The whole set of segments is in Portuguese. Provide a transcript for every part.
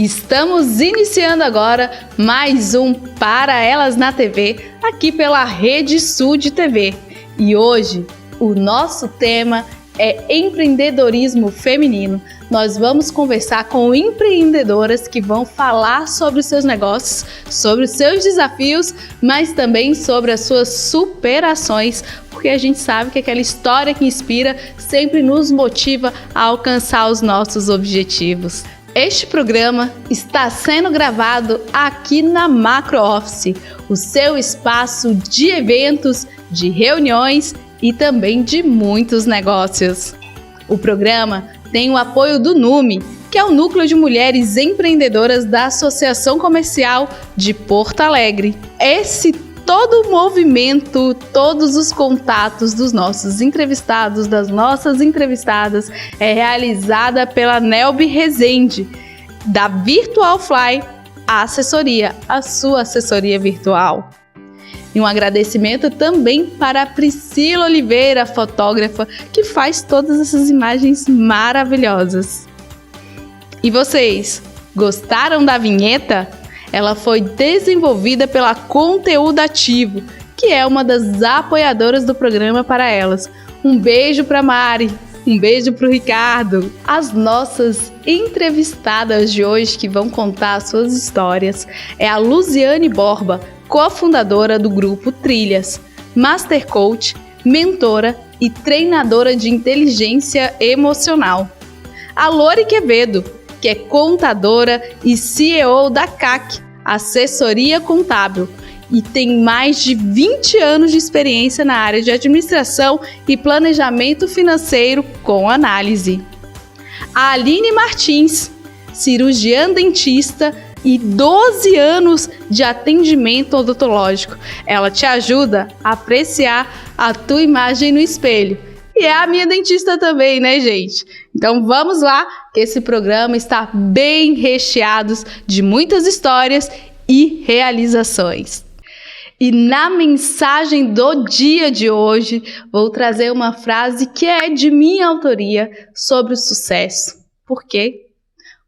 Estamos iniciando agora mais um Para Elas na TV, aqui pela Rede Sul de TV. E hoje o nosso tema é empreendedorismo feminino. Nós vamos conversar com empreendedoras que vão falar sobre os seus negócios, sobre os seus desafios, mas também sobre as suas superações, porque a gente sabe que aquela história que inspira sempre nos motiva a alcançar os nossos objetivos. Este programa está sendo gravado aqui na Macro Office, o seu espaço de eventos, de reuniões e também de muitos negócios. O programa tem o apoio do NUME, que é o Núcleo de Mulheres Empreendedoras da Associação Comercial de Porto Alegre. Todo o movimento, todos os contatos dos nossos entrevistados, das nossas entrevistadas, é realizada pela Nelby Rezende, da Virtual Fly, a sua assessoria virtual. E um agradecimento também para a Priscila Oliveira, fotógrafa, que faz todas essas imagens maravilhosas. E vocês, gostaram da vinheta? Ela foi desenvolvida pela Conteúdo Ativo, que é uma das apoiadoras do programa Para Elas. Um beijo para Mari, um beijo para o Ricardo. As nossas entrevistadas de hoje que vão contar suas histórias é a Luziane Borba, cofundadora do grupo Trilhas, Master Coach, mentora e treinadora de inteligência emocional. A Lori Quevedo, que é contadora e CEO da CAC, Assessoria Contábil, e tem mais de 20 anos de experiência na área de administração e planejamento financeiro com análise. A Aline Martins, cirurgiã dentista e 12 anos de atendimento odontológico. Ela te ajuda a apreciar a tua imagem no espelho. E é a minha dentista também, né, gente? Então vamos lá, que esse programa está bem recheado de muitas histórias e realizações. E na mensagem do dia de hoje, vou trazer uma frase que é de minha autoria sobre o sucesso. Por quê?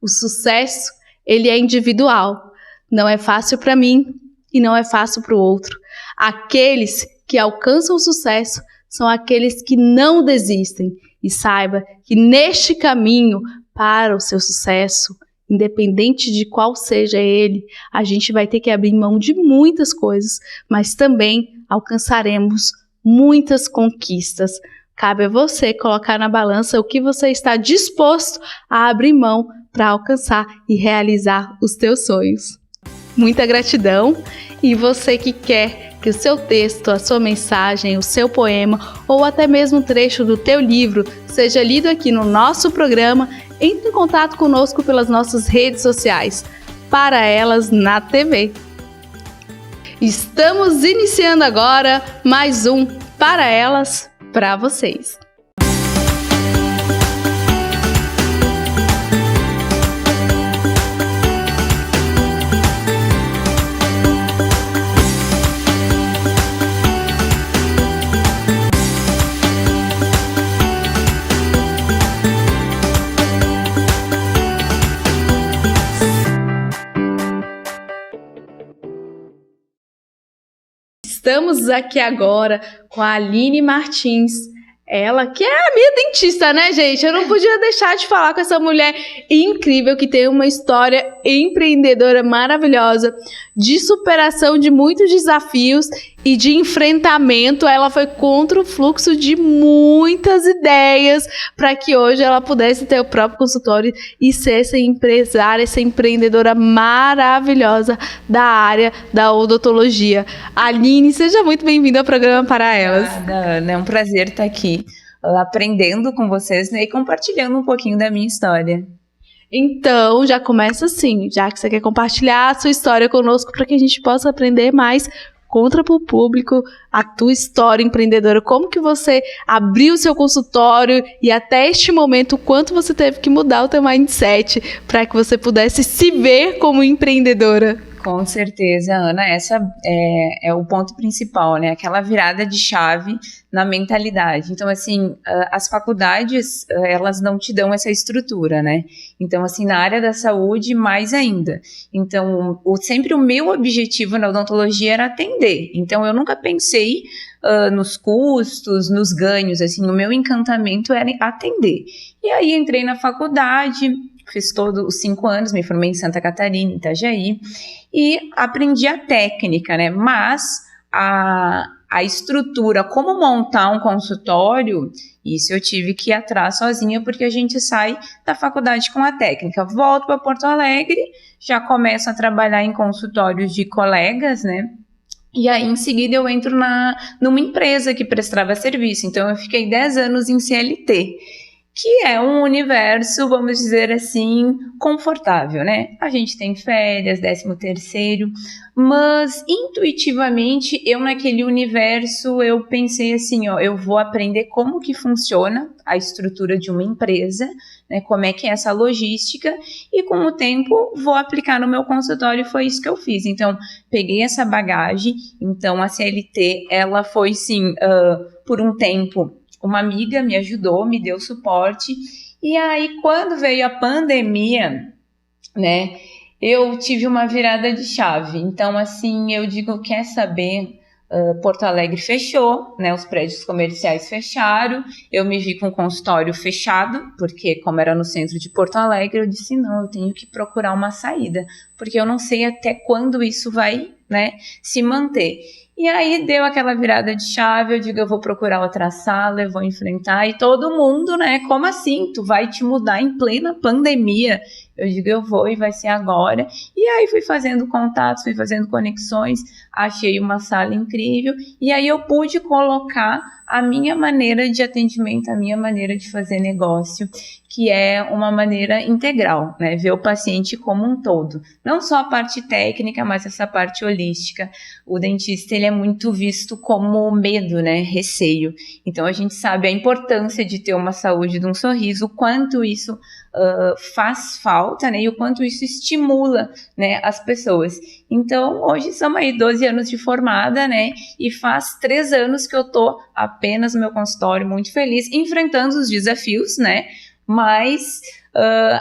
O sucesso, ele é individual. Não é fácil para mim e não é fácil para o outro. Aqueles que alcançam o sucesso são aqueles que não desistem. E saiba que neste caminho para o seu sucesso, independente de qual seja ele, a gente vai ter que abrir mão de muitas coisas, mas também alcançaremos muitas conquistas. Cabe a você colocar na balança o que você está disposto a abrir mão para alcançar e realizar os teus sonhos. Muita gratidão, e você que quer que o seu texto, a sua mensagem, o seu poema ou até mesmo um trecho do teu livro seja lido aqui no nosso programa, entre em contato conosco pelas nossas redes sociais, Para Elas na TV. Estamos iniciando agora mais um Para Elas, para vocês. Estamos aqui agora com a Aline Martins, ela que é a minha dentista, né, gente? Eu não podia deixar de falar com essa mulher incrível que tem uma história empreendedora maravilhosa, de superação de muitos desafios e de enfrentamento. Ela foi contra o fluxo de muitas ideias para que hoje ela pudesse ter o próprio consultório e ser essa empresária, essa empreendedora maravilhosa da área da odontologia. Aline, seja muito bem-vinda ao programa Para Elas. Ana, é um prazer estar aqui aprendendo com vocês, né, e compartilhando um pouquinho da minha história. Então, já começa assim, já que você quer compartilhar a sua história conosco para que a gente possa aprender mais, conta para o público a tua história empreendedora, como que você abriu o seu consultório e até este momento, o quanto você teve que mudar o teu mindset para que você pudesse se ver como empreendedora. Com certeza, Ana, essa é o ponto principal, né? Aquela virada de chave na mentalidade. Então, assim, as faculdades, elas não te dão essa estrutura, né? Então, assim, na área da saúde, mais ainda. Então, sempre o meu objetivo na odontologia era atender. Então, eu nunca pensei nos custos, nos ganhos, assim, o meu encantamento era atender. E aí, entrei na faculdade, fiz todos os 5 anos, me formei em Santa Catarina, em Itajaí, e aprendi a técnica, né? Mas a estrutura, como montar um consultório, isso eu tive que ir atrás sozinha, porque a gente sai da faculdade com a técnica. Volto para Porto Alegre, já começo a trabalhar em consultórios de colegas, né? E aí, em seguida, eu entro numa empresa que prestava serviço. Então, eu fiquei 10 anos em CLT, que é um universo, vamos dizer assim, confortável, né? A gente tem férias, 13º, mas intuitivamente, eu naquele universo, eu pensei assim, ó, eu vou aprender como que funciona a estrutura de uma empresa, né? Como é que é essa logística, e com o tempo vou aplicar no meu consultório, e foi isso que eu fiz. Então, peguei essa bagagem, então a CLT, ela foi sim, por um tempo, uma amiga me ajudou, me deu suporte, e aí quando veio a pandemia, né, eu tive uma virada de chave. Então, assim, eu digo, quer saber, Porto Alegre fechou, né, os prédios comerciais fecharam, eu me vi com o consultório fechado, porque como era no centro de Porto Alegre, eu disse, não, eu tenho que procurar uma saída, porque eu não sei até quando isso vai, né, se manter. E aí deu aquela virada de chave, eu digo, eu vou procurar outra sala, eu vou enfrentar, e todo mundo, né, como assim? Tu vai te mudar em plena pandemia? Eu digo, eu vou e vai ser agora. E aí fui fazendo contatos, fui fazendo conexões, achei uma sala incrível, e aí eu pude colocar a minha maneira de atendimento, a minha maneira de fazer negócio, que é uma maneira integral, né? Ver o paciente como um todo. Não só a parte técnica, mas essa parte holística. O dentista, ele é muito visto como medo, né? Receio. Então, a gente sabe a importância de ter uma saúde de um sorriso, o quanto isso faz falta, né? E o quanto isso estimula, né, as pessoas. Então, hoje somos aí 12 anos de formada, né? E faz 3 anos que eu tô apenas no meu consultório, muito feliz, enfrentando os desafios, né? Mas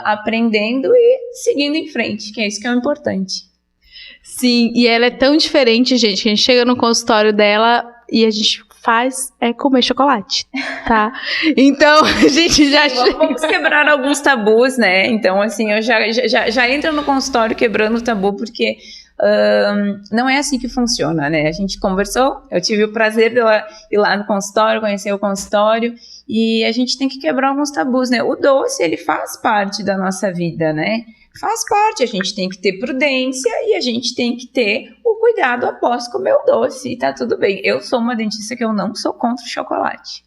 aprendendo e seguindo em frente, que é isso que é o importante. Sim, e ela é tão diferente, gente, que a gente chega no consultório dela e a gente faz comer chocolate, tá? Então, a gente já... Vamos quebrar alguns tabus, né? Então, assim, eu já entro no consultório quebrando o tabu, porque não é assim que funciona, né? A gente conversou, eu tive o prazer de ir lá no consultório, conhecer o consultório, e a gente tem que quebrar alguns tabus, né? O doce, ele faz parte da nossa vida, né? Faz parte, a gente tem que ter prudência e a gente tem que ter o cuidado após comer o doce, e tá tudo bem. Eu sou uma dentista que eu não sou contra o chocolate.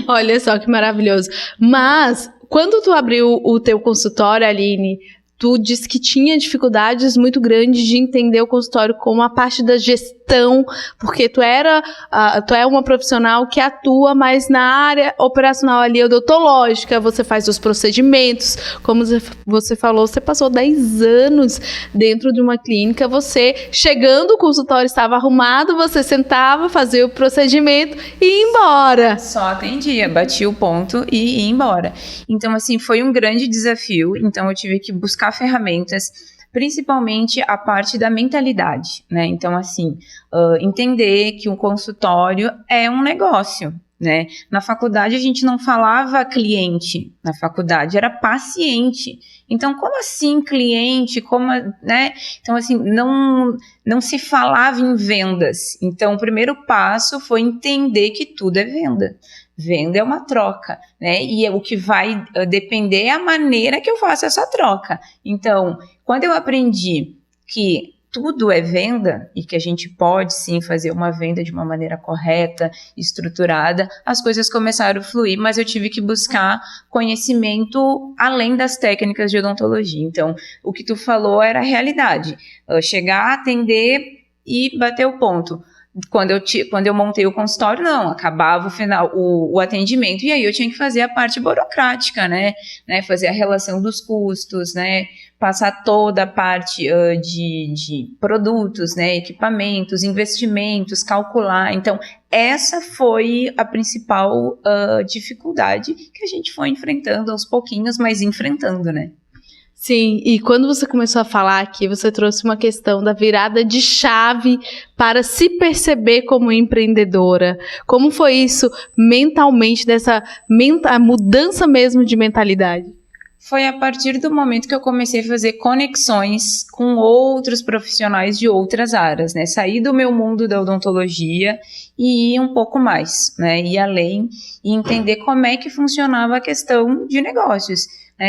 Olha só que maravilhoso. Mas, quando tu abriu o teu consultório, Aline, tu disse que tinha dificuldades muito grandes de entender o consultório como a parte da gestão, porque tu é uma profissional que atua mais na área operacional ali, odontológica, você faz os procedimentos, como você falou, você passou 10 anos dentro de uma clínica, você chegando, o consultório estava arrumado, você sentava, fazia o procedimento e ia embora. Só atendia, batia o ponto e ia embora. Então, assim, foi um grande desafio, então eu tive que buscar ferramentas, principalmente a parte da mentalidade, né? Então, assim, entender que um consultório é um negócio, né? Na faculdade a gente não falava cliente, na faculdade era paciente. Então, como assim cliente? Como, né? Então, assim, não se falava em vendas. Então, o primeiro passo foi entender que tudo é venda. Venda é uma troca, né? E o que vai depender é a maneira que eu faço essa troca. Então, quando eu aprendi que tudo é venda e que a gente pode sim fazer uma venda de uma maneira correta, estruturada, as coisas começaram a fluir, mas eu tive que buscar conhecimento além das técnicas de odontologia. Então, o que tu falou era a realidade. Chegar, atender e bater o ponto. Quando eu montei o consultório, não, acabava o atendimento, e aí eu tinha que fazer a parte burocrática, né? Fazer a relação dos custos, né? Passar toda a parte de produtos, né? Equipamentos, investimentos, calcular. Então, essa foi a principal dificuldade que a gente foi enfrentando aos pouquinhos, mas enfrentando, né? Sim, e quando você começou a falar aqui, você trouxe uma questão da virada de chave para se perceber como empreendedora. Como foi isso mentalmente, a mudança mesmo de mentalidade? Foi a partir do momento que eu comecei a fazer conexões com outros profissionais de outras áreas, né? Sair do meu mundo da odontologia e ir um pouco mais, né? Ir além e entender como é que funcionava a questão de negócios.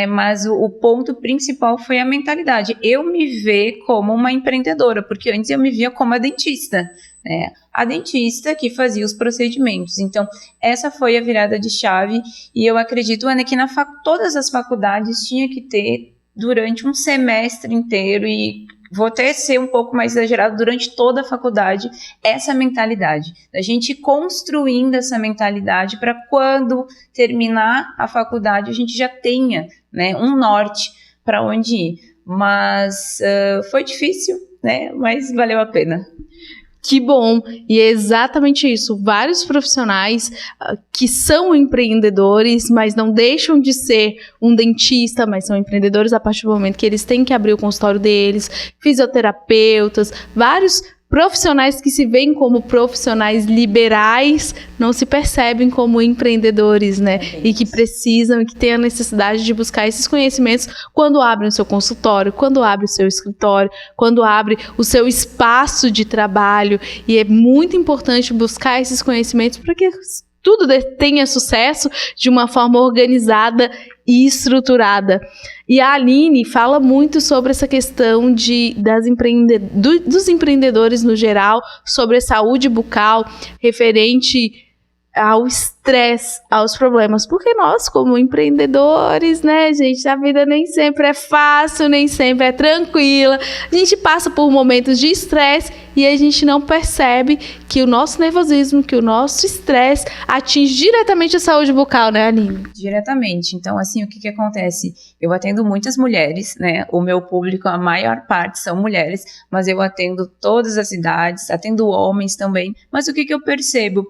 Mas o ponto principal foi a mentalidade. Eu me ver como uma empreendedora, porque antes eu me via como a dentista, né? A dentista que fazia os procedimentos. Então, essa foi a virada de chave, e eu acredito, Ana, que todas as faculdades tinha que ter durante um semestre inteiro, e vou até ser um pouco mais exagerado, durante toda a faculdade, essa mentalidade. A gente construindo essa mentalidade para quando terminar a faculdade a gente já tenha, né, um norte para onde ir. Mas foi difícil, né, mas valeu a pena. Que bom, e é exatamente isso. Vários profissionais que são empreendedores, mas não deixam de ser um dentista, mas são empreendedores a partir do momento que eles têm que abrir o consultório deles, fisioterapeutas, vários profissionais que se veem como profissionais liberais não se percebem como empreendedores, né? E que precisam e que têm a necessidade de buscar esses conhecimentos quando abrem o seu consultório, quando abre o seu escritório, quando abre o seu espaço de trabalho. E é muito importante buscar esses conhecimentos para que tudo tenha sucesso de uma forma organizada e estruturada. E a Aline fala muito sobre essa questão dos empreendedores no geral, sobre a saúde bucal, referente ao estresse, aos problemas. Porque nós, como empreendedores, né, gente, a vida nem sempre é fácil, nem sempre é tranquila. A gente passa por momentos de estresse e a gente não percebe que o nosso nervosismo, que o nosso estresse atinge diretamente a saúde bucal, né, Aline? Diretamente. Então, assim, o que acontece? Eu atendo muitas mulheres, né? O meu público, a maior parte são mulheres, mas eu atendo todas as idades, atendo homens também. Mas o que eu percebo?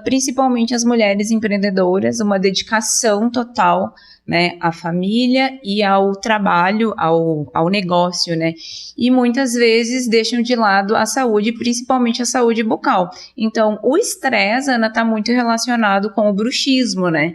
Principalmente as mulheres empreendedoras, uma dedicação total, né, à família e ao trabalho, ao negócio, né? E muitas vezes deixam de lado a saúde, principalmente a saúde bucal. Então, o estresse, Ana, está muito relacionado com o bruxismo, né?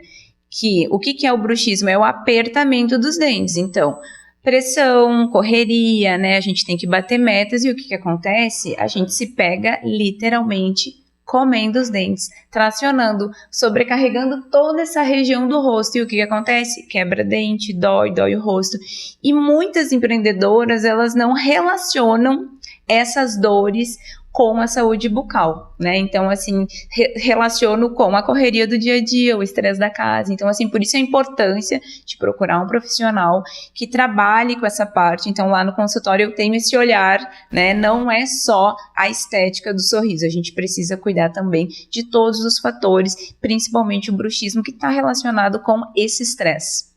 O que é o bruxismo? É o apertamento dos dentes. Então, pressão, correria, né? A gente tem que bater metas, e o que acontece? A gente se pega literalmente comendo os dentes, tracionando, sobrecarregando toda essa região do rosto. E o que acontece? Quebra dente, dói o rosto. E muitas empreendedoras, elas não relacionam essas dores com a saúde bucal, né? Então, assim, relaciono com a correria do dia a dia, o estresse da casa. Então, assim, por isso a importância de procurar um profissional que trabalhe com essa parte. Então, lá no consultório eu tenho esse olhar, né? Não é só a estética do sorriso, a gente precisa cuidar também de todos os fatores, principalmente o bruxismo, que está relacionado com esse estresse.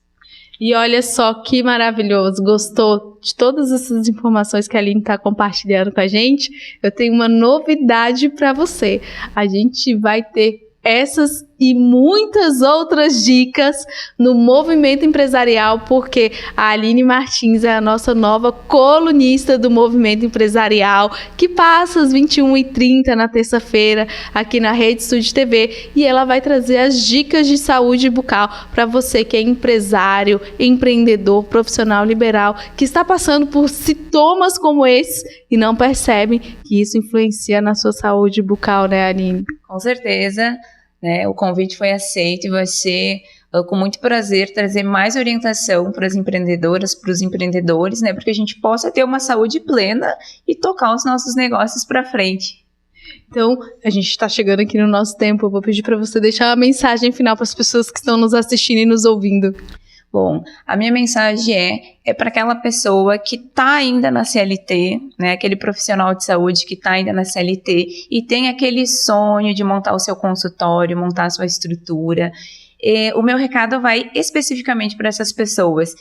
E olha só que maravilhoso, gostou de todas essas informações que a Aline está compartilhando com a gente? Eu tenho uma novidade para você. A gente vai ter essas e muitas outras dicas no Movimento Empresarial, porque a Aline Martins é a nossa nova colunista do Movimento Empresarial, que passa às 21h30 na terça-feira aqui na Rede Sul TV, e ela vai trazer as dicas de saúde bucal para você que é empresário, empreendedor, profissional liberal, que está passando por sintomas como esse e não percebe que isso influencia na sua saúde bucal, né, Aline? Com certeza. Né, o convite foi aceito e vai ser com muito prazer trazer mais orientação para as empreendedoras, para os empreendedores, né, para que a gente possa ter uma saúde plena e tocar os nossos negócios para frente. Então, a gente está chegando aqui no nosso tempo. Eu vou pedir para você deixar uma mensagem final para as pessoas que estão nos assistindo e nos ouvindo. Bom, a minha mensagem é para aquela pessoa que está ainda na CLT, né, aquele profissional de saúde que está ainda na CLT e tem aquele sonho de montar o seu consultório, montar a sua estrutura. O meu recado vai especificamente para essas pessoas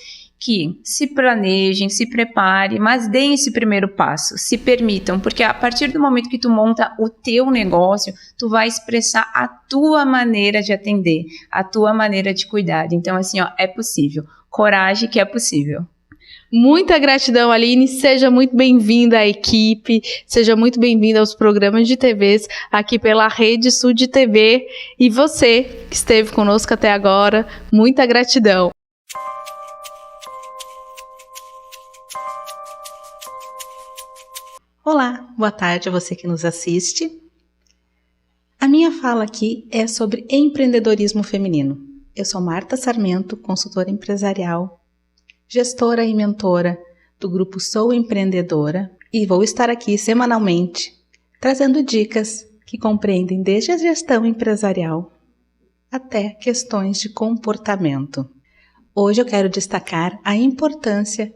que se planejem, se preparem, mas deem esse primeiro passo, se permitam, porque a partir do momento que tu monta o teu negócio, tu vai expressar a tua maneira de atender, a tua maneira de cuidar. Então, assim, ó, é possível. Coragem que é possível. Muita gratidão, Aline. Seja muito bem-vinda à equipe, seja muito bem-vinda aos programas de TVs aqui pela Rede Sul de TV. E você que esteve conosco até agora, muita gratidão. Olá, boa tarde a você que nos assiste. A minha fala aqui é sobre empreendedorismo feminino. Eu sou Marta Sarmento, consultora empresarial, gestora e mentora do grupo Sou Empreendedora e vou estar aqui semanalmente trazendo dicas que compreendem desde a gestão empresarial até questões de comportamento. Hoje eu quero destacar a importância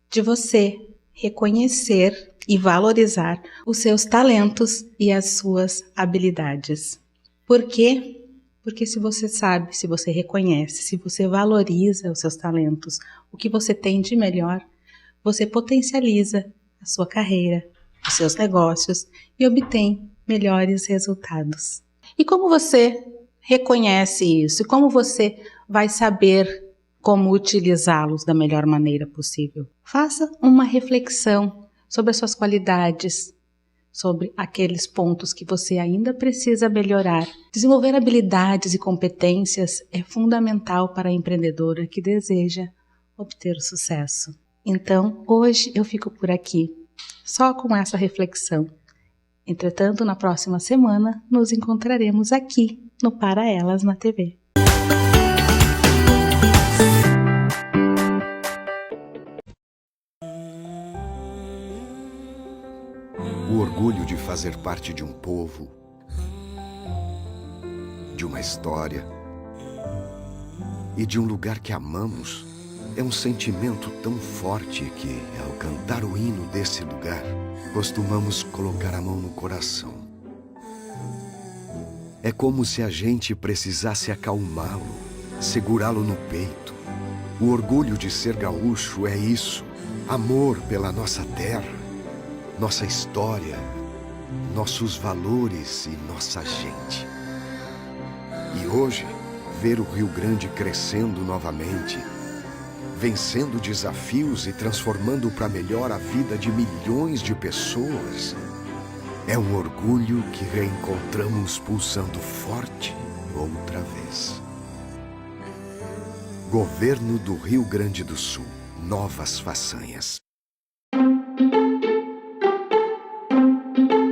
de você reconhecer e valorizar os seus talentos e as suas habilidades. Por quê? Porque se você sabe, se você reconhece, se você valoriza os seus talentos, o que você tem de melhor, você potencializa a sua carreira, os seus negócios e obtém melhores resultados. E como você reconhece isso? E como você vai saber como utilizá-los da melhor maneira possível? Faça uma reflexão sobre as suas qualidades, sobre aqueles pontos que você ainda precisa melhorar. Desenvolver habilidades e competências é fundamental para a empreendedora que deseja obter sucesso. Então, hoje eu fico por aqui, só com essa reflexão. Entretanto, na próxima semana, nos encontraremos aqui no Para Elas na TV. O orgulho de fazer parte de um povo, de uma história e de um lugar que amamos é um sentimento tão forte que, ao cantar o hino desse lugar, costumamos colocar a mão no coração. É como se a gente precisasse acalmá-lo, segurá-lo no peito. O orgulho de ser gaúcho é isso: amor pela nossa terra, nossa história, nossos valores e nossa gente. E hoje, ver o Rio Grande crescendo novamente, vencendo desafios e transformando para melhor a vida de milhões de pessoas, é um orgulho que reencontramos pulsando forte outra vez. Governo do Rio Grande do Sul. Novas façanhas.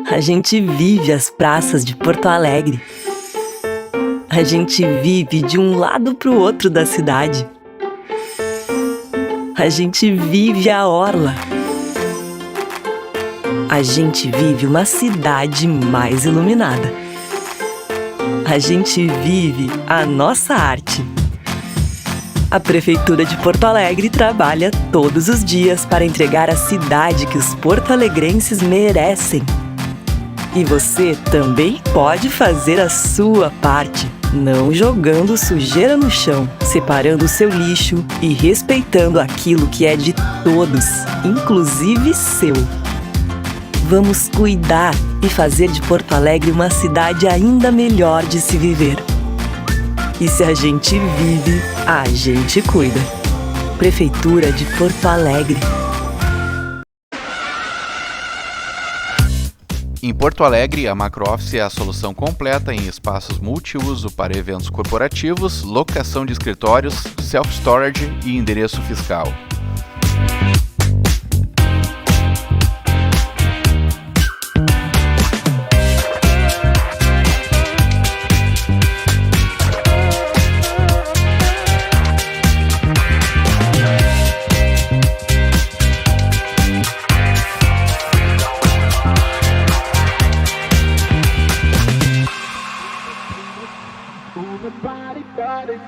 A gente vive as praças de Porto Alegre. A gente vive de um lado para o outro da cidade. A gente vive a orla. A gente vive uma cidade mais iluminada. A gente vive a nossa arte. A Prefeitura de Porto Alegre trabalha todos os dias para entregar a cidade que os porto-alegrenses merecem. E você também pode fazer a sua parte, não jogando sujeira no chão, separando o seu lixo e respeitando aquilo que é de todos, inclusive seu. Vamos cuidar e fazer de Porto Alegre uma cidade ainda melhor de se viver. E se a gente vive, a gente cuida. Prefeitura de Porto Alegre. Em Porto Alegre, a MacroOffice é a solução completa em espaços multiuso para eventos corporativos, locação de escritórios, self-storage e endereço fiscal. Move your body, body.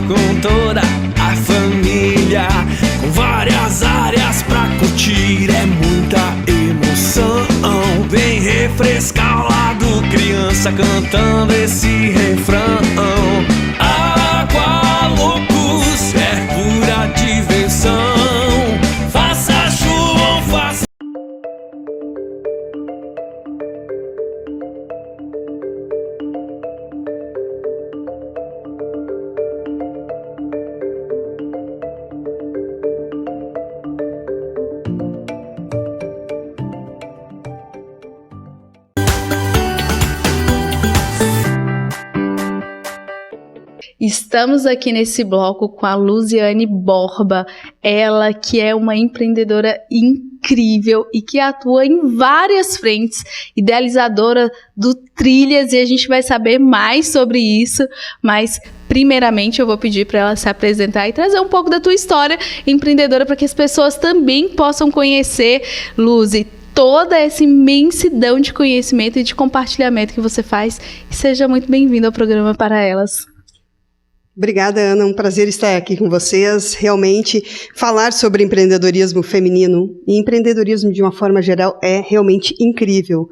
Com toda a família, com várias áreas pra curtir, é muita emoção. Vem refrescar o lado, criança cantando esse refrão. Água loucos, é pura diversão. Faça chuva ou faça... Estamos aqui nesse bloco com a Luziane Borba, ela que é uma empreendedora incrível e que atua em várias frentes, idealizadora do Trilhas, e a gente vai saber mais sobre isso, mas primeiramente eu vou pedir para ela se apresentar e trazer um pouco da tua história empreendedora para que as pessoas também possam conhecer, Luzi, toda essa imensidão de conhecimento e de compartilhamento que você faz. E seja muito bem-vindo ao programa Para Elas. Obrigada, Ana. Um prazer estar aqui com vocês. Realmente, falar sobre empreendedorismo feminino e empreendedorismo de uma forma geral é realmente incrível,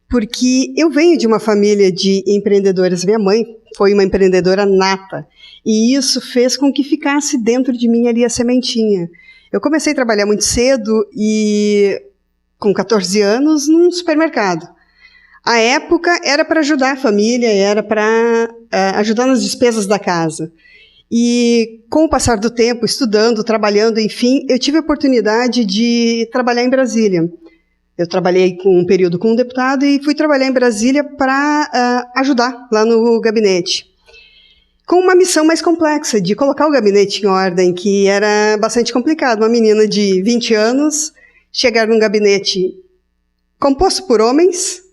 porque eu venho de uma família de empreendedoras. Minha mãe foi uma empreendedora nata, e isso fez com que ficasse dentro de mim ali a sementinha. Eu comecei a trabalhar muito cedo e com 14 anos num supermercado. A época era para ajudar a família, era para ajudar nas despesas da casa. E com o passar do tempo, estudando, trabalhando, enfim, eu tive a oportunidade de trabalhar em Brasília. Eu trabalhei um período com um deputado e fui trabalhar em Brasília para ajudar lá no gabinete. Com uma missão mais complexa, de colocar o gabinete em ordem, que era bastante complicado. Uma menina de 20 anos chegar num gabinete composto por homens,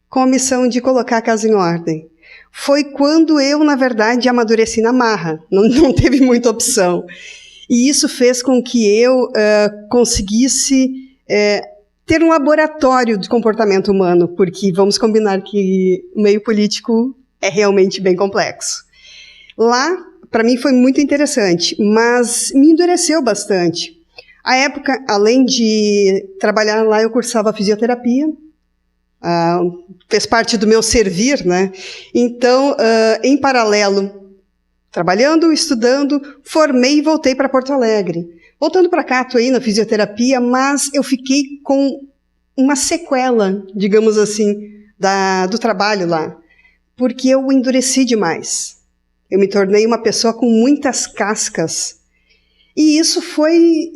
com a missão de colocar a casa em ordem. Foi quando eu, na verdade, amadureci na marra, não teve muita opção. E isso fez com que eu conseguisse ter um laboratório de comportamento humano, porque vamos combinar que o meio político é realmente bem complexo. Lá, para mim, foi muito interessante, mas me endureceu bastante. À época, além de trabalhar lá, eu cursava fisioterapia, fez parte do meu servir, né? Então, em paralelo, trabalhando, estudando, formei e voltei para Porto Alegre. Voltando para cá, estou aí na fisioterapia, mas eu fiquei com uma sequela, digamos assim, do trabalho lá, porque eu endureci demais. Eu me tornei uma pessoa com muitas cascas e isso foi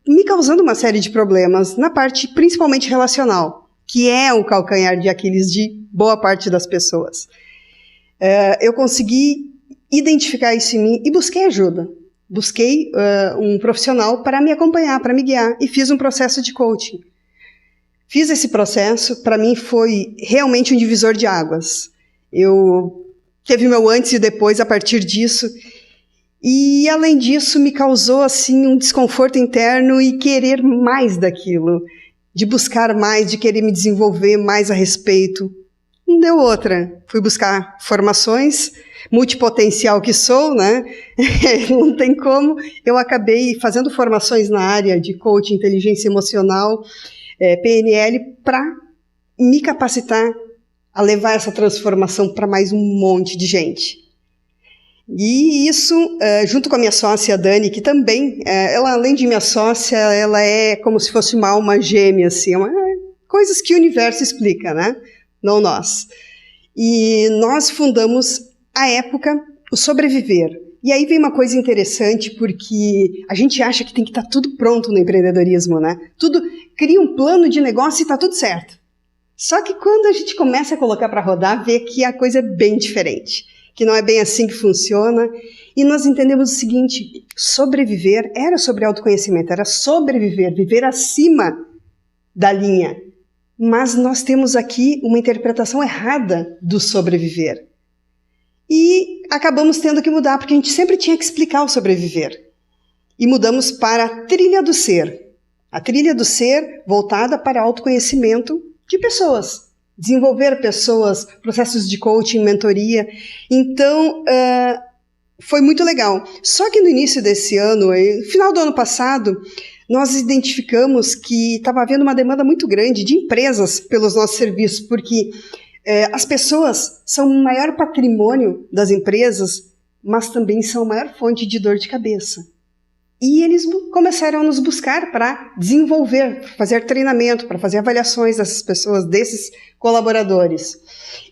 me causando uma série de problemas na parte principalmente relacional, que é o calcanhar de Aquiles de boa parte das pessoas. Eu consegui identificar isso em mim e busquei ajuda. Busquei um profissional para me acompanhar, para me guiar, e fiz um processo de coaching. Fiz esse processo, para mim foi realmente um divisor de águas. Teve meu antes e depois a partir disso, e além disso me causou assim um desconforto interno e querer mais daquilo, de buscar mais, de querer me desenvolver mais a respeito. Não deu outra. Fui buscar formações, multipotencial que sou, né? Não tem como. Eu acabei fazendo formações na área de coaching, inteligência emocional, PNL, para me capacitar a levar essa transformação para mais um monte de gente. E isso, junto com a minha sócia, Dani, que também, ela além de minha sócia, ela é como se fosse uma alma gêmea, assim, coisas que o universo explica, né? Não nós. E nós fundamos, à época, o Sobreviver. E aí vem uma coisa interessante, porque a gente acha que tem que estar tudo pronto no empreendedorismo, né? Cria um plano de negócio e está tudo certo. Só que quando a gente começa a colocar para rodar, vê que a coisa é bem diferente, que não é bem assim que funciona. E nós entendemos o seguinte: sobreviver era sobre autoconhecimento, era sobreviver, viver acima da linha. Mas nós temos aqui uma interpretação errada do sobreviver. E acabamos tendo que mudar, porque a gente sempre tinha que explicar o sobreviver. E mudamos para a trilha do ser. A trilha do ser voltada para autoconhecimento de pessoas. Desenvolver pessoas, processos de coaching, mentoria. Então, foi muito legal. Só que no início desse ano, no final do ano passado, nós identificamos que estava havendo uma demanda muito grande de empresas pelos nossos serviços, porque as pessoas são o maior patrimônio das empresas, mas também são a maior fonte de dor de cabeça. E eles começaram a nos buscar para desenvolver, para fazer treinamento, para fazer avaliações dessas pessoas, desses colaboradores.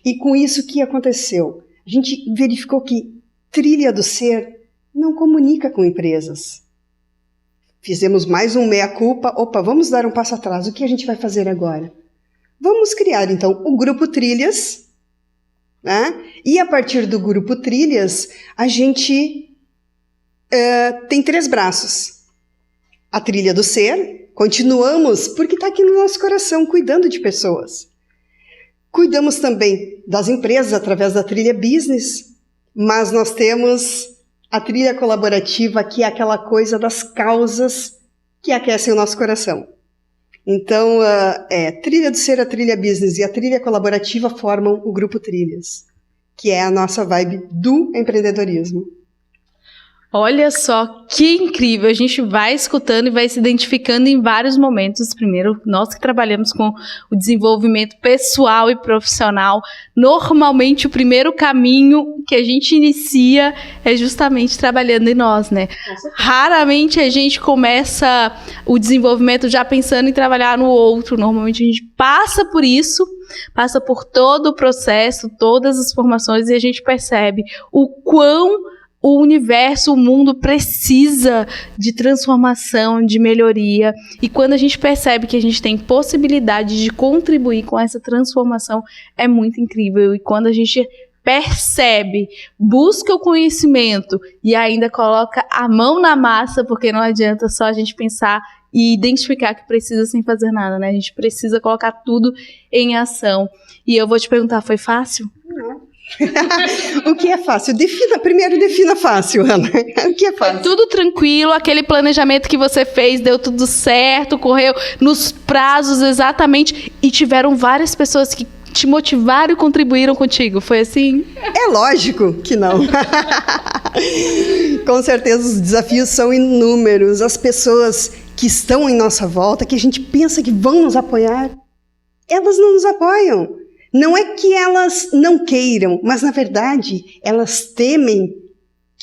E com isso, o que aconteceu? A gente verificou que trilha do ser não comunica com empresas. Fizemos mais um meia-culpa. Opa, vamos dar um passo atrás. O que a gente vai fazer agora? Vamos criar, então, o Grupo Trilhas, né? E a partir do Grupo Trilhas, a gente tem 3 braços. A trilha do ser, continuamos, porque está aqui no nosso coração, cuidando de pessoas. Cuidamos também das empresas através da trilha business, mas nós temos a trilha colaborativa, que é aquela coisa das causas que aquecem o nosso coração. Então, trilha do ser, a trilha business e a trilha colaborativa formam o Grupo Trilhas, que é a nossa vibe do empreendedorismo. Olha só que incrível, a gente vai escutando e vai se identificando em vários momentos. Primeiro, nós que trabalhamos com o desenvolvimento pessoal e profissional, normalmente o primeiro caminho que a gente inicia é justamente trabalhando em nós, né? Raramente a gente começa o desenvolvimento já pensando em trabalhar no outro, normalmente a gente passa por isso, passa por todo o processo, todas as formações e a gente percebe o quão o universo, o mundo precisa de transformação, de melhoria. E quando a gente percebe que a gente tem possibilidade de contribuir com essa transformação, é muito incrível. E quando a gente percebe, busca o conhecimento e ainda coloca a mão na massa, porque não adianta só a gente pensar e identificar que precisa sem fazer nada, né? A gente precisa colocar tudo em ação. E eu vou te perguntar, foi fácil? Não. O que é fácil? Primeiro defina fácil, Ana. O que é fácil? Foi tudo tranquilo, aquele planejamento que você fez, deu tudo certo, correu nos prazos exatamente, e tiveram várias pessoas que te motivaram e contribuíram contigo, foi assim? É lógico que não. Com certeza os desafios são inúmeros, as pessoas que estão em nossa volta, que a gente pensa que vão nos apoiar, elas não nos apoiam. Não é que elas não queiram, mas, na verdade, elas temem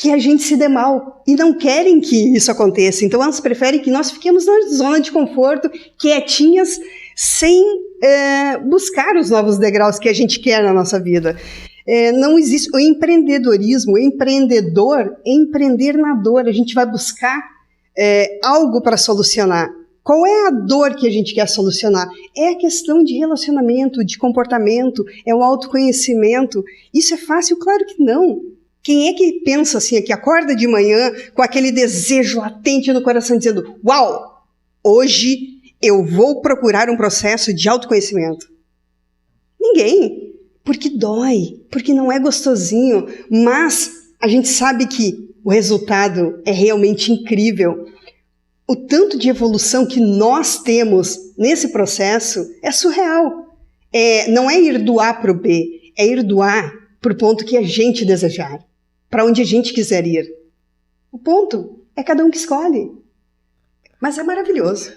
que a gente se dê mal e não querem que isso aconteça. Então elas preferem que nós fiquemos na zona de conforto, quietinhas, sem buscar os novos degraus que a gente quer na nossa vida. Não existe o empreendedorismo, o empreendedor, empreender na dor. A gente vai buscar algo para solucionar. Qual é a dor que a gente quer solucionar? É a questão de relacionamento, de comportamento, é o autoconhecimento. Isso é fácil? Claro que não. Quem é que pensa assim, que acorda de manhã com aquele desejo latente no coração, dizendo, uau, hoje eu vou procurar um processo de autoconhecimento? Ninguém. Porque dói, porque não é gostosinho, mas a gente sabe que o resultado é realmente incrível. O tanto de evolução que nós temos nesse processo é surreal. Não é ir do A para o B, é ir do A para o ponto que a gente desejar, para onde a gente quiser ir. O ponto é cada um que escolhe. Mas é maravilhoso.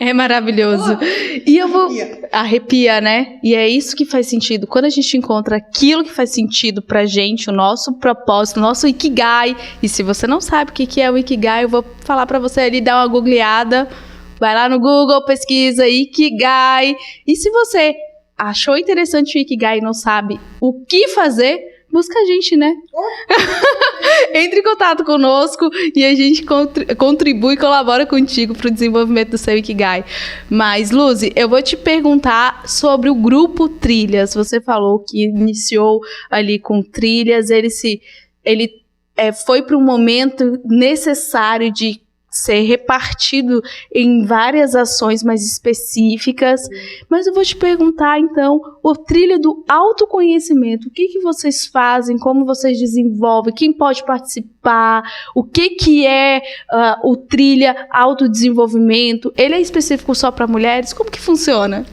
É maravilhoso. E eu vou... Arrepia, né? E é isso que faz sentido. Quando a gente encontra aquilo que faz sentido pra gente, o nosso propósito, o nosso Ikigai. E se você não sabe o que é o Ikigai, eu vou falar pra você ali, dar uma googleada. Vai lá no Google, pesquisa Ikigai. E se você achou interessante o Ikigai e não sabe o que fazer, busca a gente, né? Entre em contato conosco e a gente contribui e colabora contigo para o desenvolvimento do seu Ikigai. Mas, Luzi, eu vou te perguntar sobre o Grupo Trilhas. Você falou que iniciou ali com trilhas, ele foi para um momento necessário de ser repartido em várias ações mais específicas, mas eu vou te perguntar então, o Trilha do Autoconhecimento, o que vocês fazem, como vocês desenvolvem, quem pode participar, o que é o Trilha Autodesenvolvimento, ele é específico só para mulheres, como que funciona?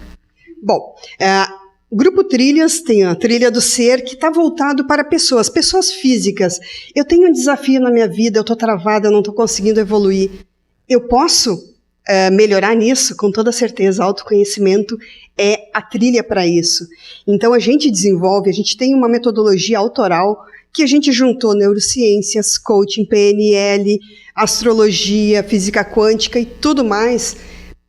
Bom, o Grupo Trilhas tem a Trilha do Ser, que está voltado para pessoas físicas. Eu tenho um desafio na minha vida, eu estou travada, eu não estou conseguindo evoluir. Eu posso melhorar nisso? Com toda certeza, autoconhecimento é a trilha para isso. Então a gente tem uma metodologia autoral que a gente juntou neurociências, coaching, PNL, astrologia, física quântica e tudo mais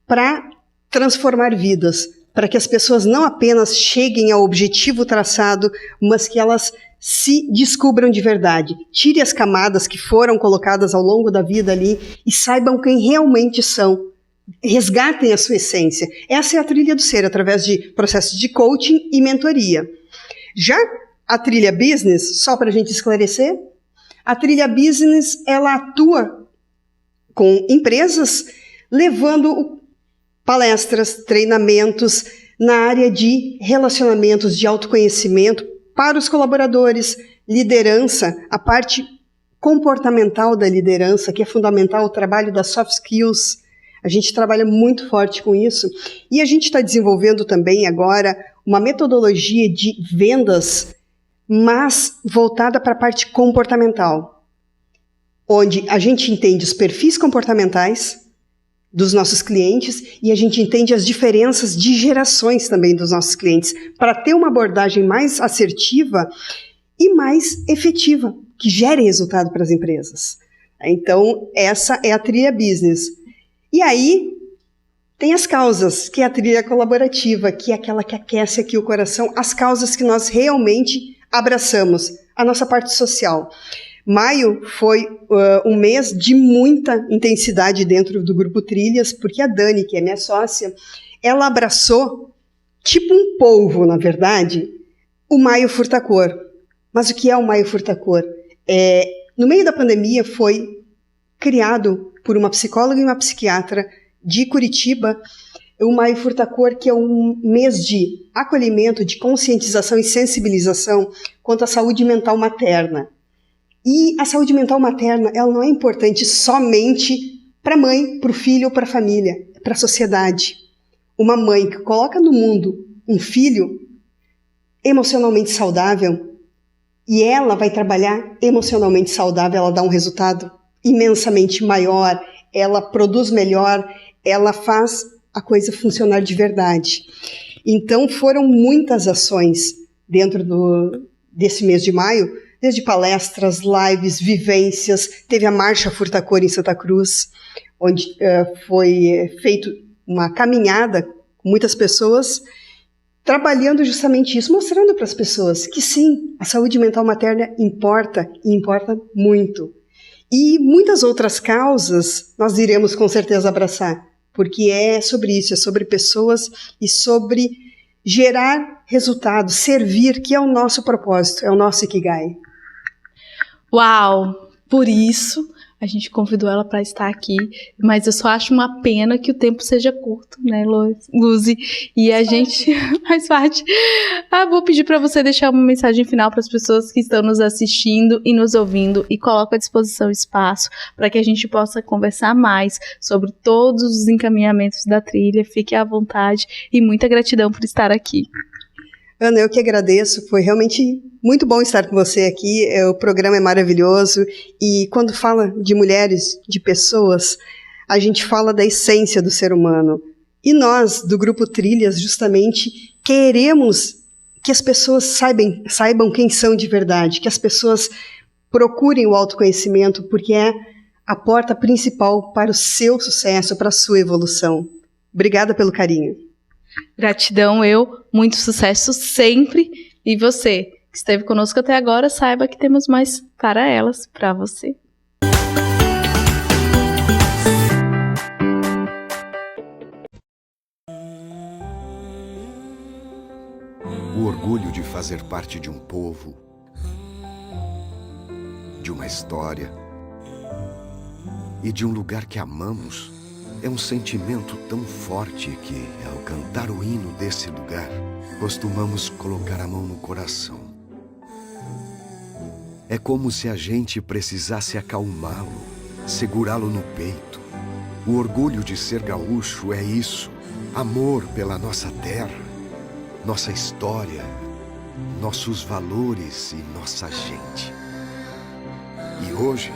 para transformar vidas. Para que as pessoas não apenas cheguem ao objetivo traçado, mas que elas se descubram de verdade. Tire as camadas que foram colocadas ao longo da vida ali e saibam quem realmente são. Resgatem a sua essência. Essa é a Trilha do Ser, através de processos de coaching e mentoria. Já a Trilha Business, só para a gente esclarecer, a Trilha Business, ela atua com empresas, levando palestras, treinamentos na área de relacionamentos, de autoconhecimento para os colaboradores, liderança, a parte comportamental da liderança, que é fundamental, o trabalho das soft skills. A gente trabalha muito forte com isso. E a gente está desenvolvendo também agora uma metodologia de vendas, mas voltada para a parte comportamental, onde a gente entende os perfis comportamentais dos nossos clientes e a gente entende as diferenças de gerações também dos nossos clientes, para ter uma abordagem mais assertiva e mais efetiva, que gere resultado para as empresas. Então, essa é a trilha business. E aí, tem as causas, que é a trilha colaborativa, que é aquela que aquece aqui o coração, as causas que nós realmente abraçamos, a nossa parte social. Maio foi um mês de muita intensidade dentro do Grupo Trilhas, porque a Dani, que é minha sócia, ela abraçou, tipo um polvo, na verdade, o Maio Furtacor. Mas o que é o Maio Furtacor? No meio da pandemia foi criado por uma psicóloga e uma psiquiatra de Curitiba, o Maio Furtacor, que é um mês de acolhimento, de conscientização e sensibilização quanto à saúde mental materna. E a saúde mental materna, ela não é importante somente para a mãe, para o filho ou para a família, é para a sociedade. Uma mãe que coloca no mundo um filho emocionalmente saudável e ela vai trabalhar emocionalmente saudável, ela dá um resultado imensamente maior, ela produz melhor, ela faz a coisa funcionar de verdade. Então foram muitas ações dentro desse mês de maio, desde palestras, lives, vivências. Teve a Marcha Furtacor em Santa Cruz, onde foi feito uma caminhada com muitas pessoas, trabalhando justamente isso, mostrando para as pessoas que sim, a saúde mental materna importa, e importa muito. E muitas outras causas nós iremos com certeza abraçar, porque é sobre isso, é sobre pessoas e sobre gerar resultado, servir, que é o nosso propósito, é o nosso Ikigai. Uau! Por isso a gente convidou ela para estar aqui, mas eu só acho uma pena que o tempo seja curto, né, Luzi? E a gente faz parte. Vou pedir para você deixar uma mensagem final para as pessoas que estão nos assistindo e nos ouvindo, e coloco à disposição espaço para que a gente possa conversar mais sobre todos os encaminhamentos da trilha. Fique à vontade e muita gratidão por estar aqui. Ana, eu que agradeço, foi realmente muito bom estar com você aqui, o programa é maravilhoso, e quando fala de mulheres, de pessoas, a gente fala da essência do ser humano. E nós, do Grupo Trilhas, justamente, queremos que as pessoas saibam quem são de verdade, que as pessoas procurem o autoconhecimento, porque é a porta principal para o seu sucesso, para a sua evolução. Obrigada pelo carinho. Gratidão, muito sucesso sempre. E você, que esteve conosco até agora, saiba que temos mais para elas, para você. O orgulho de fazer parte de um povo, de uma história e de um lugar que amamos é um sentimento tão forte que, ao cantar o hino desse lugar, costumamos colocar a mão no coração. É como se a gente precisasse acalmá-lo, segurá-lo no peito. O orgulho de ser gaúcho é isso: amor pela nossa terra, nossa história, nossos valores e nossa gente. E hoje,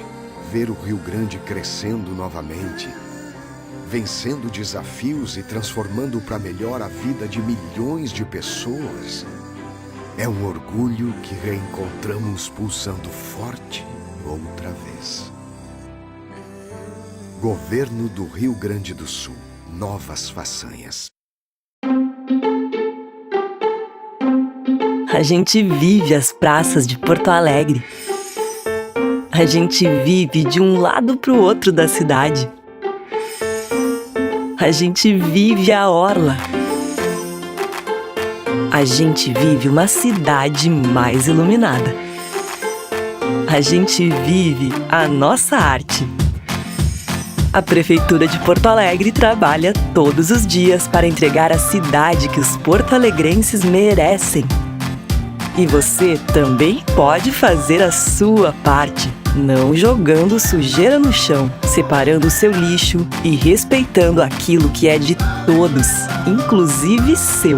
ver o Rio Grande crescendo novamente, vencendo desafios e transformando para melhor a vida de milhões de pessoas, é um orgulho que reencontramos pulsando forte outra vez. Governo do Rio Grande do Sul. Novas façanhas. A gente vive as praças de Porto Alegre. A gente vive de um lado para o outro da cidade. A gente vive a orla. A gente vive uma cidade mais iluminada. A gente vive a nossa arte. A Prefeitura de Porto Alegre trabalha todos os dias para entregar a cidade que os porto-alegrenses merecem. E você também pode fazer a sua parte, não jogando sujeira no chão, separando o seu lixo e respeitando aquilo que é de todos, inclusive seu.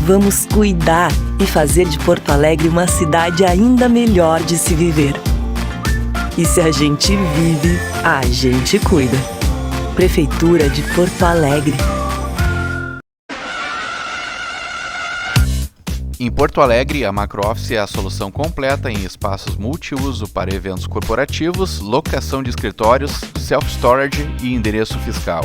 Vamos cuidar e fazer de Porto Alegre uma cidade ainda melhor de se viver. E se a gente vive, a gente cuida. Prefeitura de Porto Alegre. Em Porto Alegre, a MacroOffice é a solução completa em espaços multiuso para eventos corporativos, locação de escritórios, self-storage e endereço fiscal.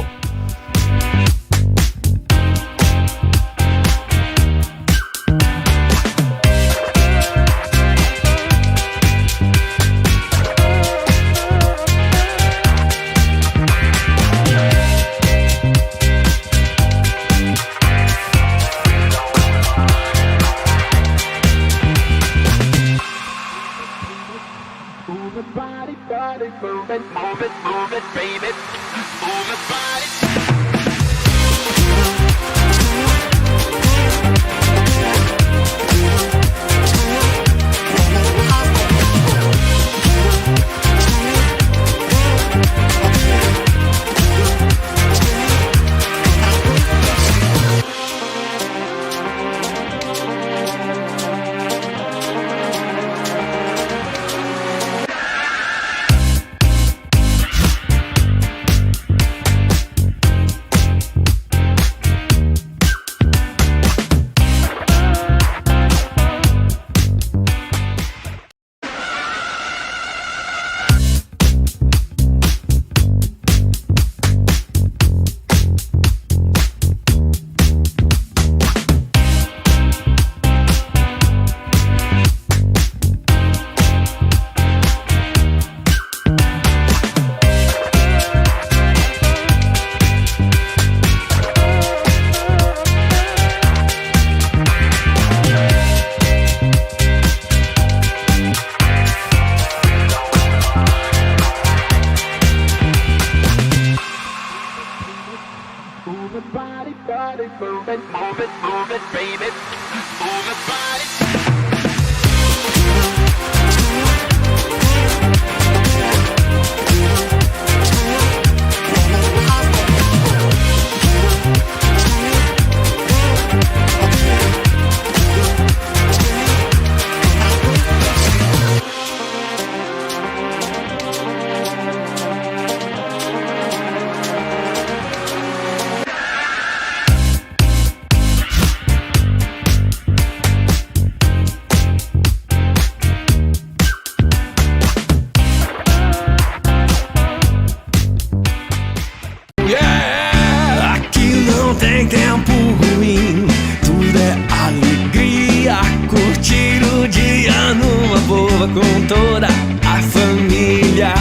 Yeah, aqui não tem tempo ruim, tudo é alegria, curtir o dia numa boa com toda a família,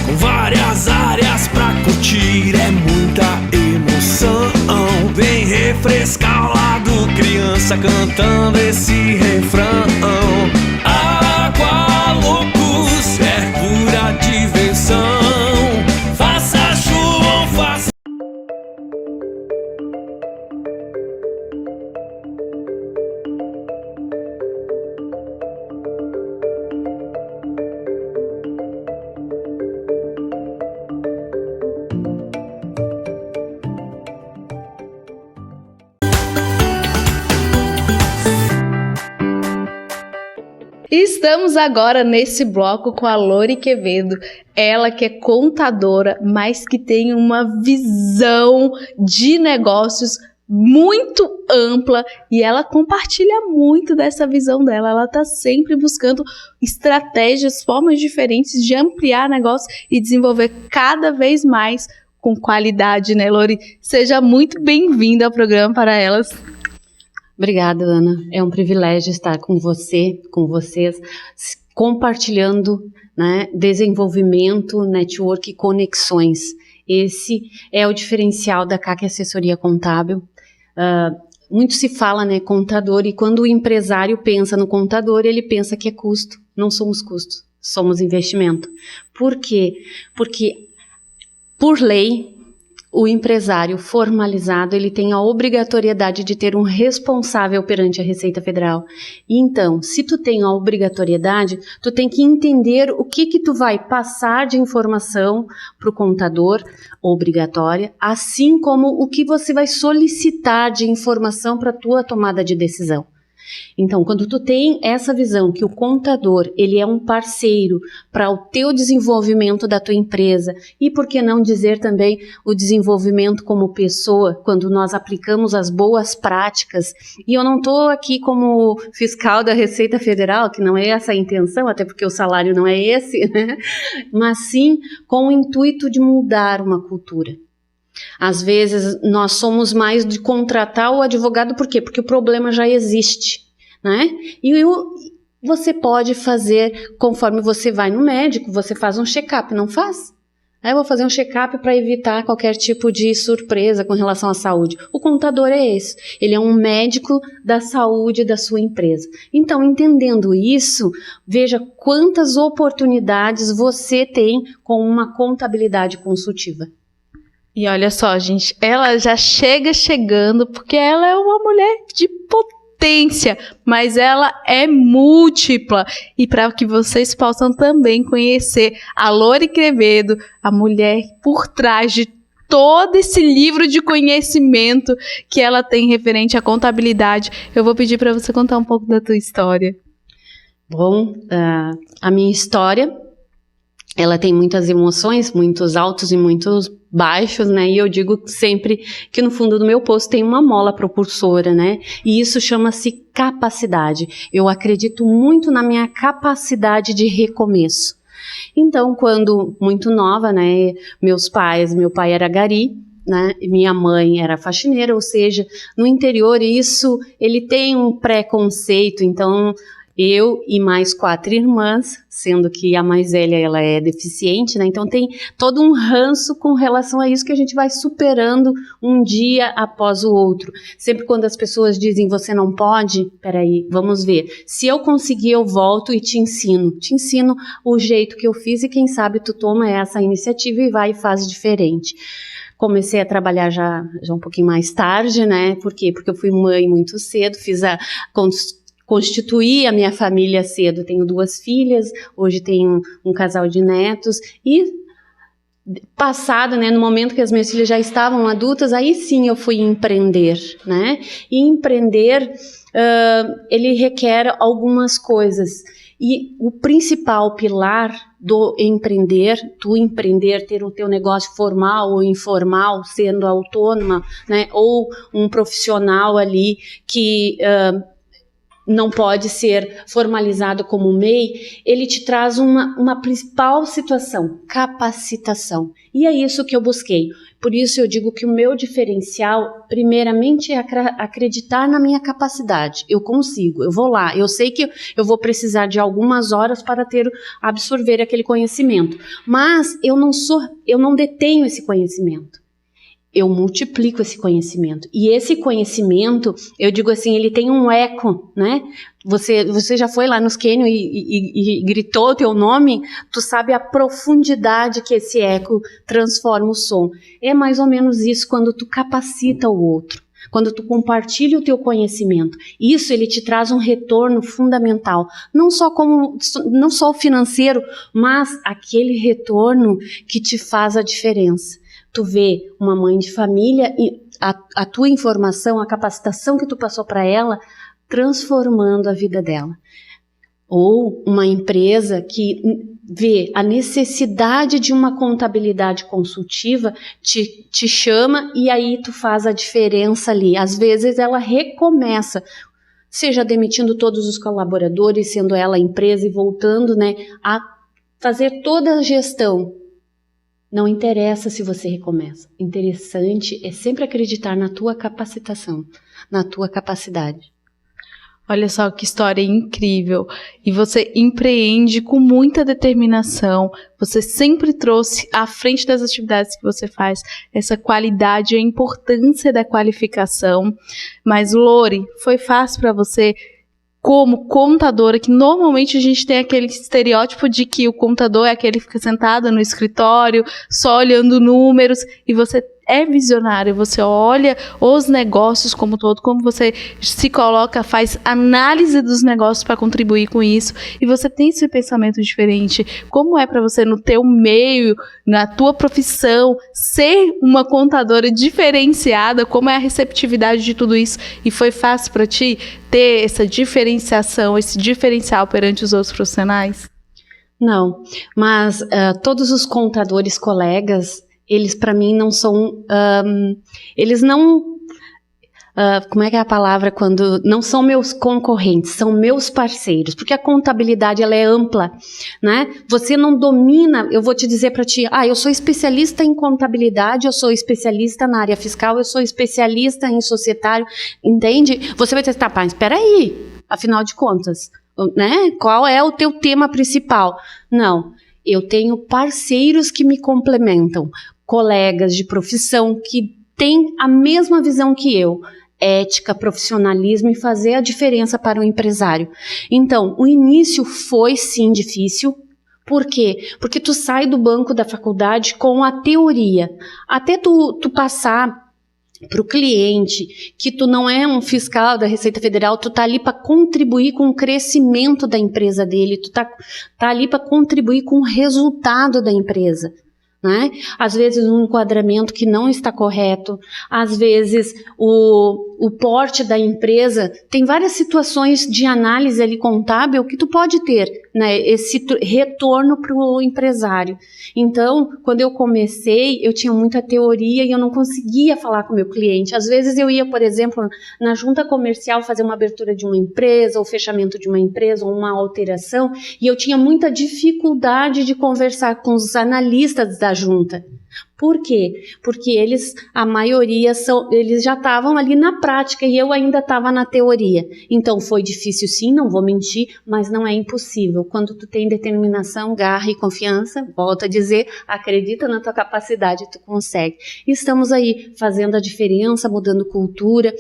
com várias áreas pra curtir, é muita emoção. Vem refrescar o lado, criança cantando esse refrão. Água loucos, é pura diversão. Faça chuva ou faça... Estamos agora nesse bloco com a Lori Quevedo, ela que é contadora, mas que tem uma visão de negócios muito ampla e ela compartilha muito dessa visão dela. Ela está sempre buscando estratégias, formas diferentes de ampliar negócio e desenvolver cada vez mais com qualidade, né, Lori? Seja muito bem-vinda ao programa Para Elas. Obrigada, Ana. É um privilégio estar com você, com vocês, compartilhando, né, desenvolvimento, network e conexões. Esse é o diferencial da CAC Assessoria Contábil. Muito se fala, né, contador, e quando o empresário pensa no contador, ele pensa que é custo. Não somos custos, somos investimento. Por quê? Porque, por lei, o empresário formalizado, ele tem a obrigatoriedade de ter um responsável perante a Receita Federal. Então, se tu tem a obrigatoriedade, tu tem que entender o que tu vai passar de informação para o contador, obrigatória, assim como o que você vai solicitar de informação para a tua tomada de decisão. Então, quando tu tem essa visão que o contador, ele é um parceiro para o teu desenvolvimento da tua empresa e, por que não dizer também, o desenvolvimento como pessoa, quando nós aplicamos as boas práticas, e eu não estou aqui como fiscal da Receita Federal, que não é essa a intenção, até porque o salário não é esse, né? Mas sim com o intuito de mudar uma cultura. Às vezes nós somos mais de contratar o advogado, por quê? Porque o problema já existe, né? E você pode fazer, conforme você vai no médico, você faz um check-up, não faz? Eu vou fazer um check-up para evitar qualquer tipo de surpresa com relação à saúde. O contador é esse, ele é um médico da saúde da sua empresa. Então, entendendo isso, veja quantas oportunidades você tem com uma contabilidade consultiva. E olha só, gente, ela já chegando porque ela é uma mulher de potência, mas ela é múltipla. E para que vocês possam também conhecer a Lori Quevedo, a mulher por trás de todo esse livro de conhecimento que ela tem referente à contabilidade, eu vou pedir para você contar um pouco da tua história. Bom, a minha história, ela tem muitas emoções, muitos altos e muitos baixos, né? E eu digo sempre que no fundo do meu poço tem uma mola propulsora, né? E isso chama-se capacidade. Eu acredito muito na minha capacidade de recomeço. Então, quando muito nova, né? Meu pai era gari, né? Minha mãe era faxineira, ou seja, no interior isso, ele tem um preconceito, então... Eu e mais 4 irmãs, sendo que a mais velha ela é deficiente, né? Então tem todo um ranço com relação a isso que a gente vai superando um dia após o outro. Sempre quando as pessoas dizem você não pode, peraí, vamos ver. Se eu conseguir eu volto e te ensino o jeito que eu fiz e quem sabe tu toma essa iniciativa e vai e faz diferente. Comecei a trabalhar já um pouquinho mais tarde, né? Por quê? Porque eu fui mãe muito cedo, constituí a minha família cedo. Tenho 2 filhas, hoje tenho um casal de netos e passado, né, no momento que as minhas filhas já estavam adultas, aí sim eu fui empreender, né? E empreender, ele requer algumas coisas. E o principal pilar do empreender, ter o teu negócio formal ou informal, sendo autônoma, né, ou um profissional ali que não pode ser formalizado como MEI, ele te traz uma principal situação, capacitação. E é isso que eu busquei. Por isso eu digo que o meu diferencial, primeiramente, é acreditar na minha capacidade. Eu consigo, eu vou lá. Eu sei que eu vou precisar de algumas horas para absorver aquele conhecimento. Mas eu não detenho esse conhecimento. Eu multiplico esse conhecimento. E esse conhecimento, eu digo assim, ele tem um eco, né? Você já foi lá nos Canyon e gritou o teu nome, tu sabe a profundidade que esse eco transforma o som. É mais ou menos isso quando tu capacita o outro, quando tu compartilha o teu conhecimento. Isso ele te traz um retorno fundamental, não só o financeiro, mas aquele retorno que te faz a diferença. Tu vê uma mãe de família e a tua informação, a capacitação que tu passou para ela, transformando a vida dela. Ou uma empresa que vê a necessidade de uma contabilidade consultiva, te chama e aí tu faz a diferença ali. Às vezes ela recomeça, seja demitindo todos os colaboradores, sendo ela a empresa e voltando, né, a fazer toda a gestão. Não interessa se você recomeça. Interessante é sempre acreditar na tua capacitação, na tua capacidade. Olha só que história incrível. E você empreende com muita determinação. Você sempre trouxe à frente das atividades que você faz essa qualidade e a importância da qualificação. Mas, Lori, foi fácil para você, como contadora, que normalmente a gente tem aquele estereótipo de que o contador é aquele que fica sentado no escritório, só olhando números, e você é visionário, você olha os negócios como todo, como você se coloca, faz análise dos negócios para contribuir com isso, e você tem esse pensamento diferente. Como é para você, no teu meio, na tua profissão, ser uma contadora diferenciada? Como é a receptividade de tudo isso? E foi fácil para ti ter essa diferenciação, esse diferencial perante os outros profissionais? Não, mas todos os contadores colegas, eles para mim não são, eles não, como é que é a palavra quando, não são meus concorrentes, são meus parceiros, porque a contabilidade ela é ampla, né? Você não domina, eu vou te dizer para ti, eu sou especialista em contabilidade, eu sou especialista na área fiscal, eu sou especialista em societário, entende? Você vai dizer, tá, mas espera aí, afinal de contas, né? Qual é o teu tema principal? Não, eu tenho parceiros que me complementam, colegas de profissão que têm a mesma visão que eu, ética, profissionalismo e fazer a diferença para o empresário. Então, o início foi sim difícil. Por quê? Porque tu sai do banco da faculdade com a teoria. Até tu passar para o cliente que tu não é um fiscal da Receita Federal, tu tá ali para contribuir com o crescimento da empresa dele, tu tá ali para contribuir com o resultado da empresa, né? Às vezes um enquadramento que não está correto, às vezes o porte da empresa, tem várias situações de análise ali contábil que tu pode ter, né, esse retorno para o empresário. Então, quando eu comecei, eu tinha muita teoria e eu não conseguia falar com o meu cliente. Às vezes eu ia, por exemplo, na junta comercial fazer uma abertura de uma empresa, ou fechamento de uma empresa, ou uma alteração, e eu tinha muita dificuldade de conversar com os analistas da junta. Por quê? Porque eles, a maioria, eles já estavam ali na prática e eu ainda estava na teoria. Então foi difícil sim, não vou mentir, mas não é impossível. Quando tu tem determinação, garra e confiança, volto a dizer, acredita na tua capacidade, tu consegue. Estamos aí fazendo a diferença, mudando cultura.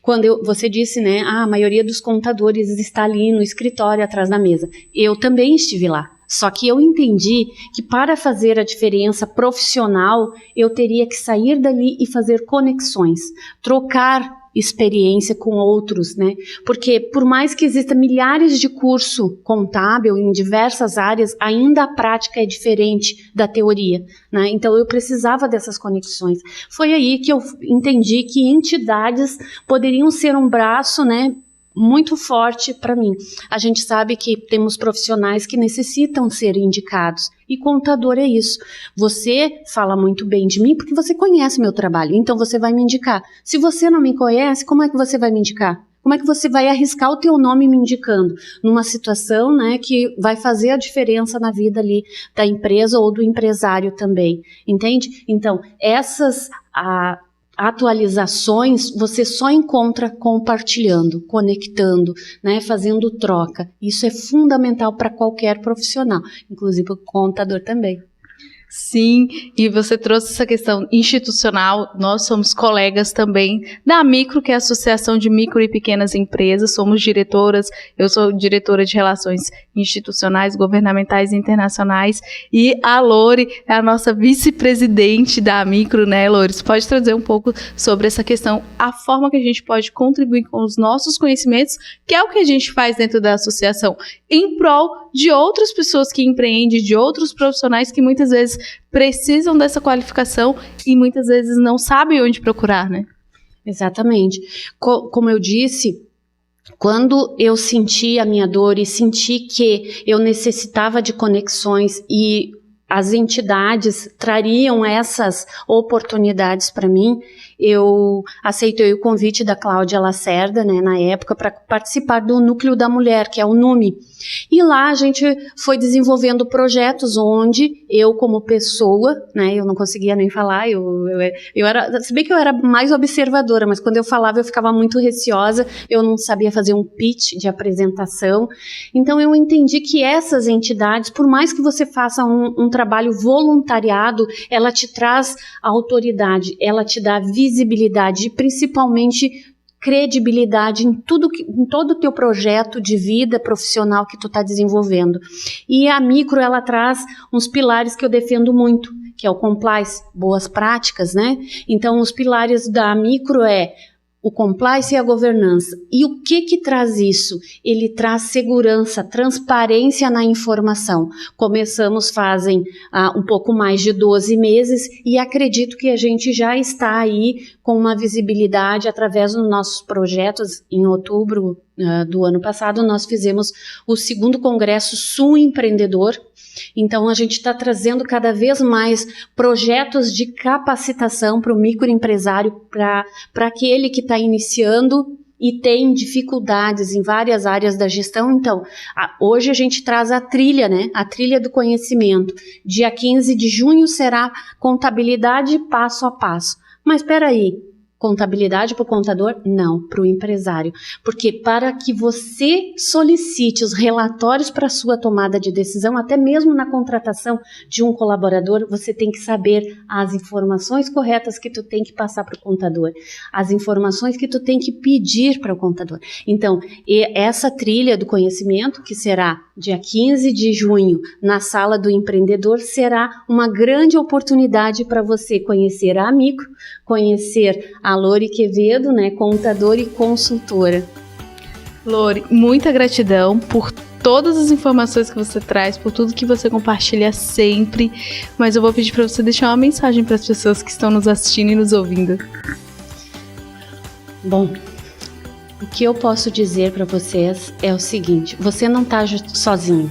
Quando você disse, né, a maioria dos contadores está ali no escritório, atrás da mesa. Eu também estive lá. Só que eu entendi que para fazer a diferença profissional, eu teria que sair dali e fazer conexões, trocar experiência com outros, né? Porque por mais que exista milhares de curso contábil em diversas áreas, ainda a prática é diferente da teoria, né? Então eu precisava dessas conexões. Foi aí que eu entendi que entidades poderiam ser um braço, né, muito forte para mim. A gente sabe que temos profissionais que necessitam ser indicados, e contador é isso. Você fala muito bem de mim porque você conhece meu trabalho, então você vai me indicar. Se você não me conhece, como é que você vai me indicar? Como é que você vai arriscar o teu nome me indicando numa situação, né, que vai fazer a diferença na vida ali da empresa ou do empresário também, entende? Então, essas atualizações você só encontra compartilhando, conectando, né, fazendo troca. Isso é fundamental para qualquer profissional, inclusive o contador também. Sim, e você trouxe essa questão institucional. Nós somos colegas também da Micro, que é a Associação de Micro e Pequenas Empresas. Somos diretoras, eu sou diretora de Relações Institucionais, Governamentais e Internacionais, e a Lori é a nossa vice-presidente da Micro, né, Lori? Você pode trazer um pouco sobre essa questão, a forma que a gente pode contribuir com os nossos conhecimentos, que é o que a gente faz dentro da associação, em prol de outras pessoas que empreendem, de outros profissionais que muitas vezes precisam dessa qualificação e muitas vezes não sabem onde procurar, né? Exatamente. Como eu disse, quando eu senti a minha dor e senti que eu necessitava de conexões e as entidades trariam essas oportunidades para mim, eu aceitei o convite da Cláudia Lacerda, né, na época, para participar do Núcleo da Mulher, que é o NUME. E lá a gente foi desenvolvendo projetos onde eu, como pessoa, né, eu não conseguia nem falar, eu era, se bem que eu era mais observadora, mas quando eu falava eu ficava muito receosa, eu não sabia fazer um pitch de apresentação. Então eu entendi que essas entidades, por mais que você faça um trabalho voluntariado, ela te traz autoridade, ela te dá visibilidade e principalmente credibilidade em todo o teu projeto de vida profissional que tu está desenvolvendo. E a Micro, ela traz uns pilares que eu defendo muito, que é o compliance, boas práticas, né? Então, os pilares da Micro é o compliance e a governança. E o que traz isso? Ele traz segurança, transparência na informação. Começamos fazem um pouco mais de 12 meses e acredito que a gente já está aí com uma visibilidade através dos nossos projetos. Em outubro do ano passado, nós fizemos o 2º Congresso Sul Empreendedor. Então, a gente está trazendo cada vez mais projetos de capacitação para o microempresário, para aquele que está iniciando e tem dificuldades em várias áreas da gestão. Então, hoje a gente traz a trilha, né? A trilha do conhecimento. Dia 15 de junho será contabilidade passo a passo. Mas espera aí. Contabilidade para o contador? Não, para o empresário. Porque para que você solicite os relatórios para a sua tomada de decisão, até mesmo na contratação de um colaborador, você tem que saber as informações corretas que tu tem que passar para o contador, as informações que tu tem que pedir para o contador. Então, essa trilha do conhecimento, que será dia 15 de junho, na Sala do Empreendedor, será uma grande oportunidade para você conhecer a Micro, conhecer a Lori Quevedo, né, contadora e consultora. Lori, muita gratidão por todas as informações que você traz, por tudo que você compartilha sempre, mas eu vou pedir para você deixar uma mensagem para as pessoas que estão nos assistindo e nos ouvindo. Bom, o que eu posso dizer para vocês é o seguinte: você não está sozinho.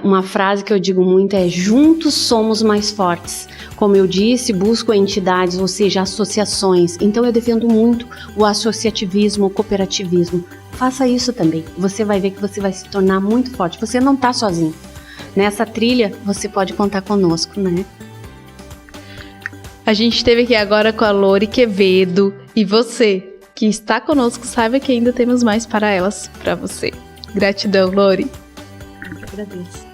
Uma frase que eu digo muito é: juntos somos mais fortes. Como eu disse, busco entidades, ou seja, associações. Então eu defendo muito o associativismo, o cooperativismo. Faça isso também. Você vai ver que você vai se tornar muito forte. Você não está sozinho. Nessa trilha, você pode contar conosco, né? A gente esteve aqui agora com a Lori Quevedo. E você que está conosco, saiba que ainda temos mais para elas, para você. Gratidão, Lori. Eu que agradeço.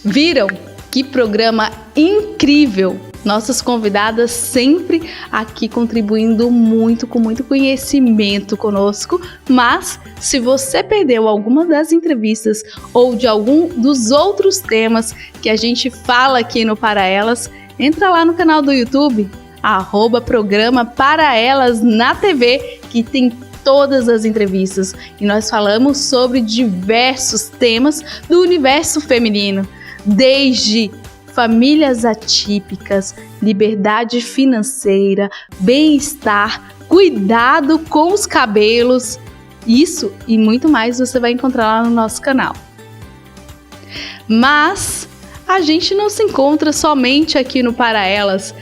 Viram? Que programa incrível! Nossas convidadas sempre aqui contribuindo muito, com muito conhecimento conosco. Mas se você perdeu alguma das entrevistas ou de algum dos outros temas que a gente fala aqui no Para Elas, entra lá no canal do YouTube, @programa Para Elas na TV, que tem todas as entrevistas. E nós falamos sobre diversos temas do universo feminino, desde famílias atípicas, liberdade financeira, bem-estar, cuidado com os cabelos. Isso e muito mais você vai encontrar lá no nosso canal. Mas a gente não se encontra somente aqui no Para Elas.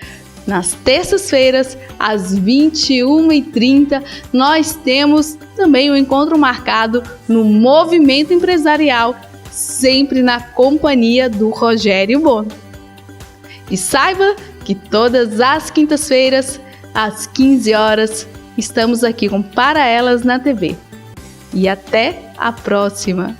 Nas terças-feiras, às 21h30, nós temos também um encontro marcado no Movimento Empresarial, sempre na companhia do Rogério Bono. E saiba que todas as quintas-feiras, às 15 horas, estamos aqui com Para Elas na TV. E até a próxima!